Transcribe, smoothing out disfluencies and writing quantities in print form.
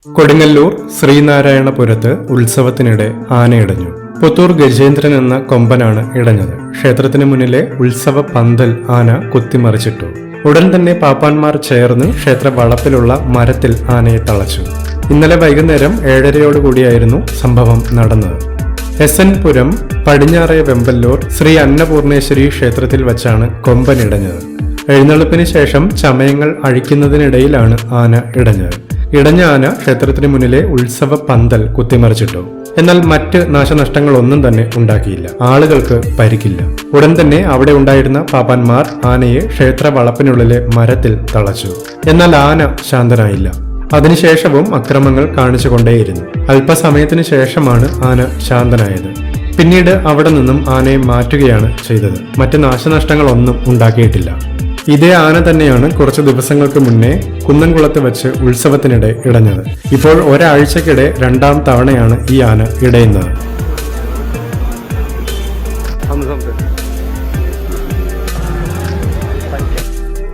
കൊടുങ്ങല്ലൂർ ശ്രീനാരായണപുരത്ത് ഉത്സവത്തിനിടെ ആനയിടഞ്ഞു. പുത്തൂർ ഗജേന്ദ്രൻ എന്ന കൊമ്പനാണ് ഇടഞ്ഞത്. ക്ഷേത്രത്തിന് മുന്നിലെ ഉത്സവ പന്തൽ ആന കുത്തിമറിച്ചിട്ടു. ഉടൻ തന്നെ പാപ്പാന്മാർ ചേർന്ന് ക്ഷേത്ര വളപ്പിലുള്ള മരത്തിൽ ആനയെ തളച്ചു. ഇന്നലെ വൈകുന്നേരം 7:30യോടുകൂടിയായിരുന്നു സംഭവം നടന്നത്. എസ് എൻ പുരം പടിഞ്ഞാറേ വെമ്പല്ലൂർ ശ്രീ അന്നപൂർണേശ്വരി ക്ഷേത്രത്തിൽ വച്ചാണ് കൊമ്പനിടഞ്ഞത്. എഴുന്നള്ളിപ്പിന് ശേഷം ചമയങ്ങൾ അഴിക്കുന്നതിനിടയിലാണ് ആന ഇടഞ്ഞത്. ഇടഞ്ഞ ആന ക്ഷേത്രത്തിന് മുന്നിലെ ഉത്സവ പന്തൽ കുത്തിമറിച്ചിട്ടു. എന്നാൽ മറ്റ് നാശനഷ്ടങ്ങളൊന്നും തന്നെ ഉണ്ടാക്കിയില്ല. ആളുകൾക്ക് പരിക്കില്ല. ഉടൻ തന്നെ അവിടെ ഉണ്ടായിരുന്ന പാപ്പാന്മാർ ആനയെ ക്ഷേത്ര വളപ്പിനുള്ളിലെ മരത്തിൽ തളച്ചു. എന്നാൽ ആന ശാന്തനായില്ല. അതിനുശേഷവും അക്രമങ്ങൾ കാണിച്ചുകൊണ്ടേയിരുന്നു. അല്പസമയത്തിന് ശേഷമാണ് ആന ശാന്തനായത്. പിന്നീട് അവിടെ നിന്നും ആനയെ മാറ്റുകയാണ് ചെയ്തത്. മറ്റ് നാശനഷ്ടങ്ങളൊന്നും ഉണ്ടാക്കിയിട്ടില്ല. ഇതേ ആന തന്നെയാണ് കുറച്ചു ദിവസങ്ങൾക്ക് മുന്നേ കുന്നംകുളത്ത് വെച്ച് ഉത്സവത്തിനിടെ ഇടഞ്ഞത്. ഇപ്പോൾ ഒരാഴ്ചക്കിടെ 2ാം തവണയാണ് ഈ ആന ഇടയുന്നത്.